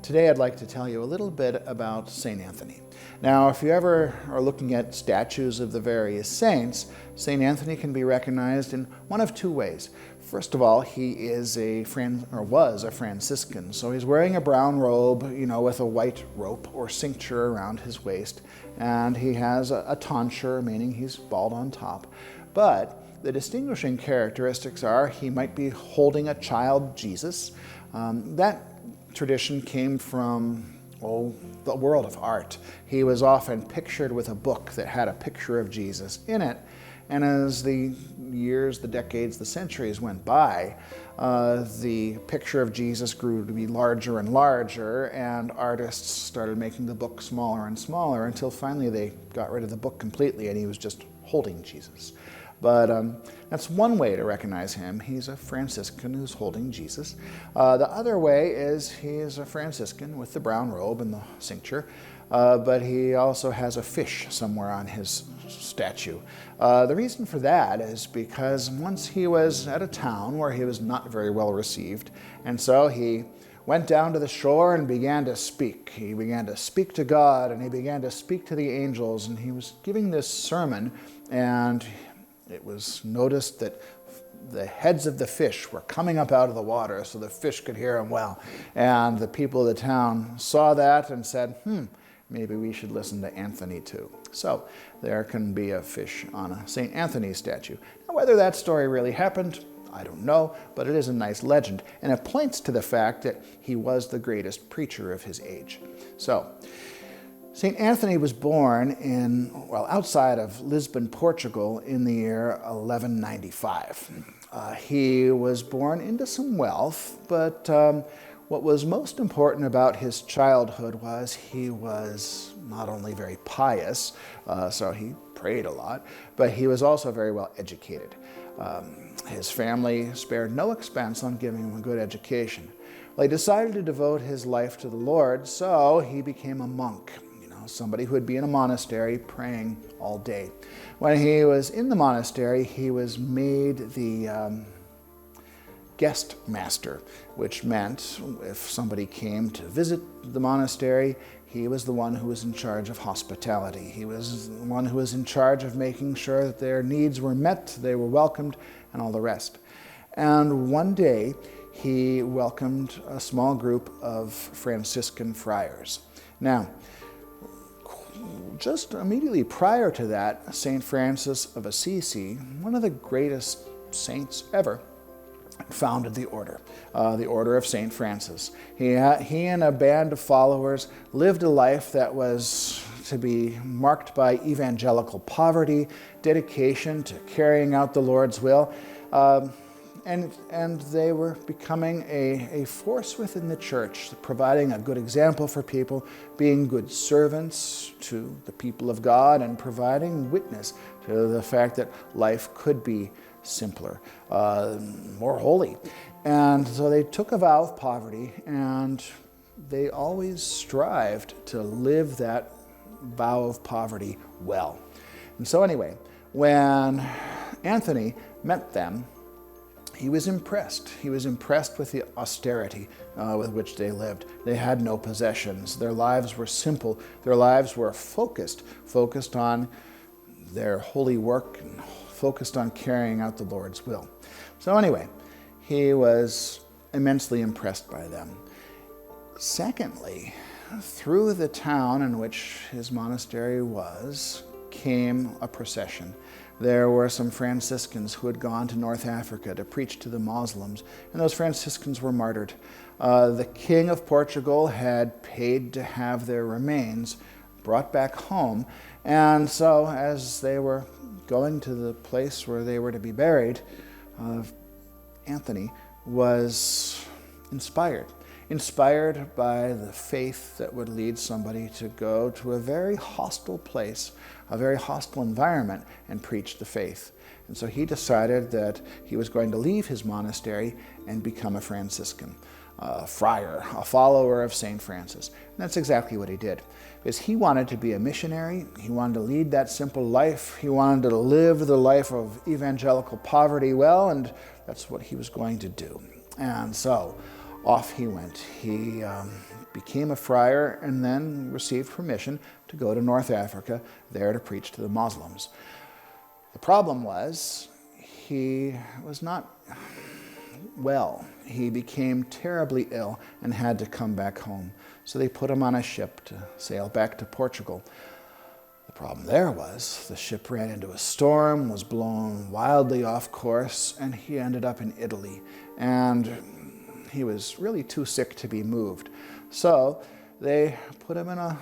Today I'd like to tell you a little bit about St. Anthony. Now, if you ever are looking at statues of the various saints, St. Anthony can be recognized in one of two ways. First of all, he is was a Franciscan, so he's wearing a brown robe, with a white rope or cincture around his waist, and he has a tonsure, meaning he's bald on top. But the distinguishing characteristics are he might be holding a child Jesus. That tradition came from the world of art. He was often pictured with a book that had a picture of Jesus in it. And as the years, the decades, the centuries went by, the picture of Jesus grew to be larger and larger, and artists started making the book smaller and smaller until finally they got rid of the book completely and he was just holding Jesus. But that's one way to recognize him. He's a Franciscan who's holding Jesus. The other way is he's a Franciscan with the brown robe and the cincture, but he also has a fish somewhere on his statue. The reason for that is because once he was at a town where he was not very well received, and so he went down to the shore and began to speak. He began to speak to God, and he began to speak to the angels, and he was giving this sermon, and it was noticed that the heads of the fish were coming up out of the water so the fish could hear him well. And the people of the town saw that and said, maybe we should listen to Anthony too. So there can be a fish on a St. Anthony statue. Now, whether that story really happened, I don't know, but it is a nice legend, and it points to the fact that he was the greatest preacher of his age. So, St. Anthony was born outside of Lisbon, Portugal in the year 1195. He was born into some wealth, but what was most important about his childhood was he was not only very pious, so he prayed a lot, but he was also very well educated. His family spared no expense on giving him a good education. Well, he decided to devote his life to the Lord, so he became a monk. Somebody who would be in a monastery praying all day. When he was in the monastery, he was made the guest master, which meant if somebody came to visit the monastery, he was the one who was in charge of hospitality. He was the one who was in charge of making sure that their needs were met, they were welcomed, and all the rest. And one day, he welcomed a small group of Franciscan friars. Now, just immediately prior to that, St. Francis of Assisi, one of the greatest saints ever, founded the order of St. Francis. He and a band of followers lived a life that was to be marked by evangelical poverty, dedication to carrying out the Lord's will, and they were becoming a force within the church, providing a good example for people, being good servants to the people of God, and providing witness to the fact that life could be simpler, more holy. And so they took a vow of poverty, and they always strived to live that vow of poverty well. And so anyway, when Anthony met them, he was impressed. He was impressed with the austerity with which they lived. They had no possessions. Their lives were simple. Their lives were focused on their holy work and focused on carrying out the Lord's will. So anyway, he was immensely impressed by them. Secondly, through the town in which his monastery was came a procession. There were some Franciscans who had gone to North Africa to preach to the Muslims, and those Franciscans were martyred. The King of Portugal had paid to have their remains brought back home, and so as they were going to the place where they were to be buried, Anthony was inspired by the faith that would lead somebody to go to a very hostile place, a very hostile environment, and preach the faith. And so he decided that he was going to leave his monastery and become a Franciscan, a friar, a follower of St. Francis. And that's exactly what he did. Because he wanted to be a missionary, he wanted to lead that simple life, he wanted to live the life of evangelical poverty well, and that's what he was going to do. And so off he went. He became a friar, and then received permission to go to North Africa, there to preach to the Muslims. The problem was, he was not well. He became terribly ill and had to come back home. So they put him on a ship to sail back to Portugal. The problem there was the ship ran into a storm, was blown wildly off course, and he ended up in Italy. And he was really too sick to be moved. So they put him in a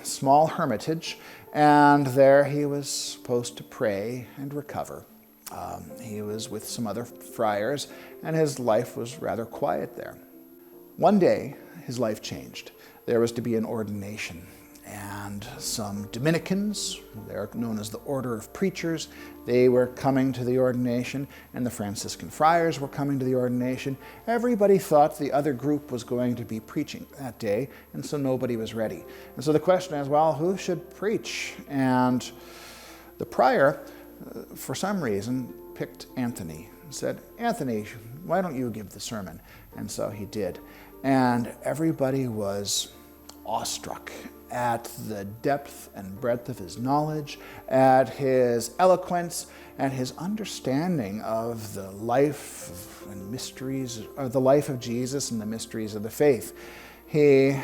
small hermitage, and there he was supposed to pray and recover. He was with some other friars, and his life was rather quiet there. One day, his life changed. There was to be an ordination, and some Dominicans, they're known as the Order of Preachers, they were coming to the ordination, and the Franciscan friars were coming to the ordination. Everybody thought the other group was going to be preaching that day, and so nobody was ready. And so the question is, well, who should preach? And the prior, for some reason, picked Anthony and said, Anthony, why don't you give the sermon? And so he did. And everybody was awestruck at the depth and breadth of his knowledge, at his eloquence, and his understanding of the life and mysteries, or the life of Jesus and the mysteries of the faith. He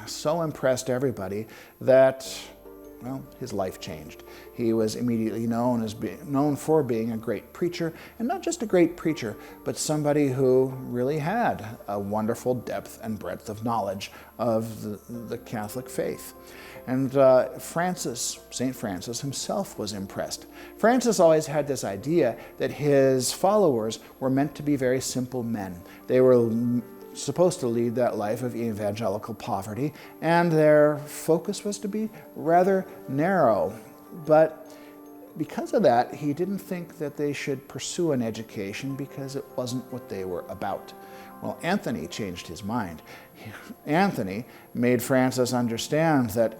so impressed everybody that, well, his life changed. He was immediately known for being a great preacher, and not just a great preacher, but somebody who really had a wonderful depth and breadth of knowledge of the Catholic faith. And St. Francis himself was impressed. Francis always had this idea that his followers were meant to be very simple men. They were supposed to lead that life of evangelical poverty, and their focus was to be rather narrow. But because of that, he didn't think that they should pursue an education because it wasn't what they were about. Well, Anthony changed his mind. Anthony made Francis understand that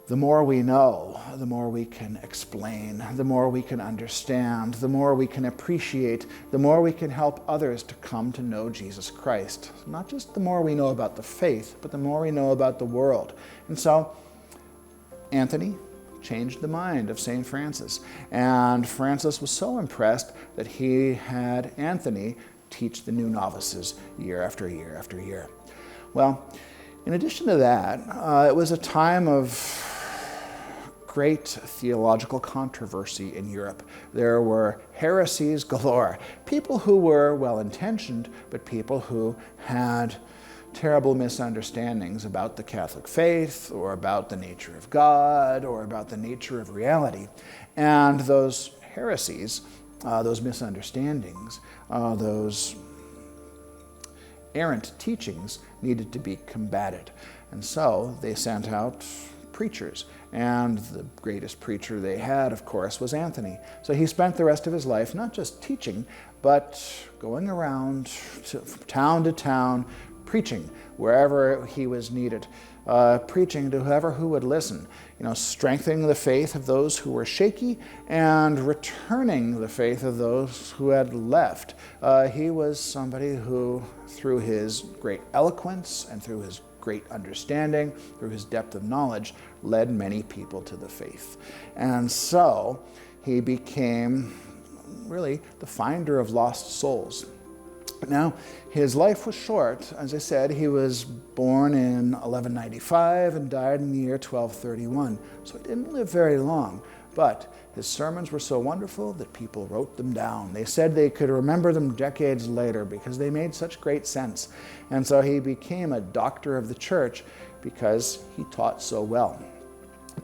the more we know, the more we can explain, the more we can understand, the more we can appreciate, the more we can help others to come to know Jesus Christ. Not just the more we know about the faith, but the more we know about the world. And so Anthony changed the mind of St. Francis. And Francis was so impressed that he had Anthony teach the new novices year after year after year. Well, in addition to that, it was a time of great theological controversy in Europe. There were heresies galore. People who were well-intentioned, but people who had terrible misunderstandings about the Catholic faith, or about the nature of God, or about the nature of reality. And those heresies, those misunderstandings, those errant teachings needed to be combated. And so they sent out preachers. And the greatest preacher they had, of course, was Anthony. So he spent the rest of his life not just teaching, but going around from town to town, preaching wherever he was needed, preaching to whoever who would listen, strengthening the faith of those who were shaky and returning the faith of those who had left. He was somebody who, through his great eloquence and through his great understanding, through his depth of knowledge, led many people to the faith. And so he became really the finder of lost souls. Now, his life was short. As I said, he was born in 1195 and died in the year 1231. So he didn't live very long. But his sermons were so wonderful that people wrote them down. They said they could remember them decades later because they made such great sense. And so he became a doctor of the church because he taught so well.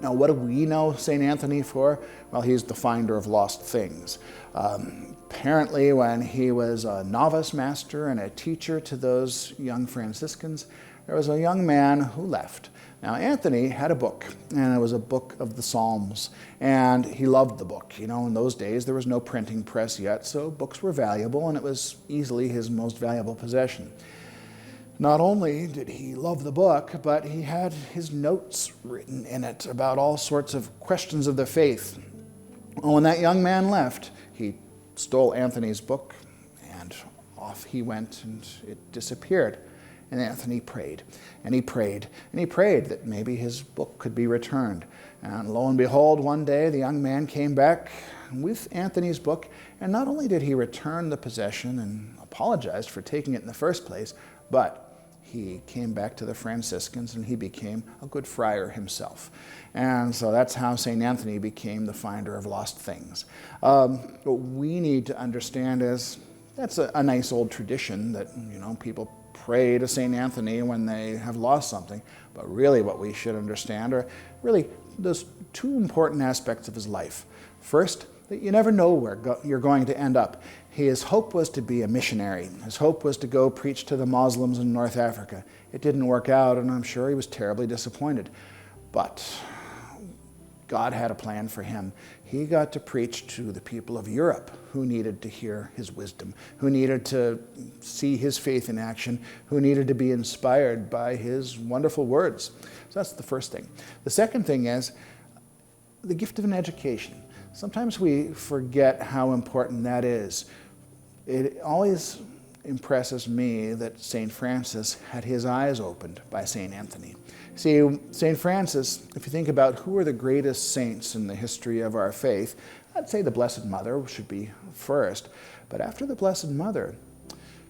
Now, what do we know St. Anthony for? Well, he's the finder of lost things. Apparently, when he was a novice master and a teacher to those young Franciscans, there was a young man who left. Now, Anthony had a book, and it was a book of the Psalms, and he loved the book. In those days, there was no printing press yet, so books were valuable, and it was easily his most valuable possession. Not only did he love the book, but he had his notes written in it about all sorts of questions of the faith. Well, when that young man left, he stole Anthony's book, and off he went, and it disappeared. And Anthony prayed, and he prayed, and he prayed that maybe his book could be returned. And lo and behold, one day the young man came back with Anthony's book, and not only did he return the possession and apologized for taking it in the first place, but he came back to the Franciscans and he became a good friar himself. And so that's how St. Anthony became the finder of lost things. What we need to understand is that's a nice old tradition that, people pray to St. Anthony when they have lost something. But really what we should understand are really those two important aspects of his life. First, that you never know where you're going to end up. His hope was to be a missionary. His hope was to go preach to the Muslims in North Africa. It didn't work out, and I'm sure he was terribly disappointed. But God had a plan for him. He got to preach to the people of Europe who needed to hear his wisdom, who needed to see his faith in action, who needed to be inspired by his wonderful words. So that's the first thing. The second thing is the gift of an education. Sometimes we forget how important that is. It always impresses me that St. Francis had his eyes opened by St. Anthony. See, St. Francis, if you think about who are the greatest saints in the history of our faith, I'd say the Blessed Mother should be first. But after the Blessed Mother,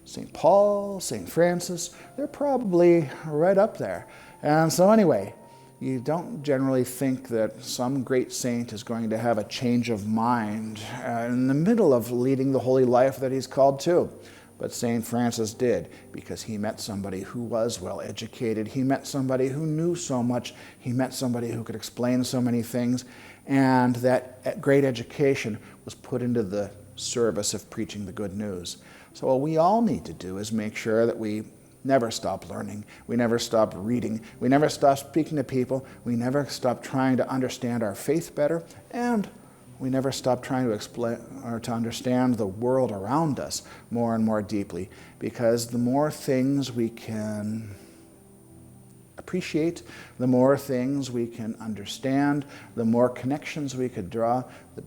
St. Paul, St. Francis, they're probably right up there. And so anyway, you don't generally think that some great saint is going to have a change of mind in the middle of leading the holy life that he's called to. But St. Francis did, because he met somebody who was well educated. He met somebody who knew so much. He met somebody who could explain so many things. And that great education was put into the service of preaching the good news. So what we all need to do is make sure that we never stop learning. We never stop reading. We never stop speaking to people. We never stop trying to understand our faith better. And we never stop trying to explain or to understand the world around us more and more deeply. Because the more things we can appreciate, the more things we can understand, the more connections we could draw, the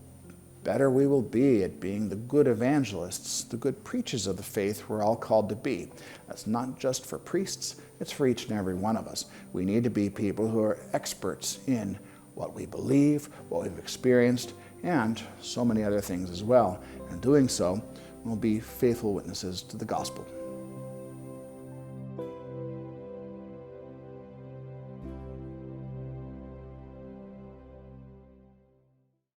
better we will be at being the good evangelists, the good preachers of the faith we're all called to be. That's not just for priests, it's for each and every one of us. We need to be people who are experts in what we believe, what we've experienced, and so many other things as well. And doing so, we'll be faithful witnesses to the gospel.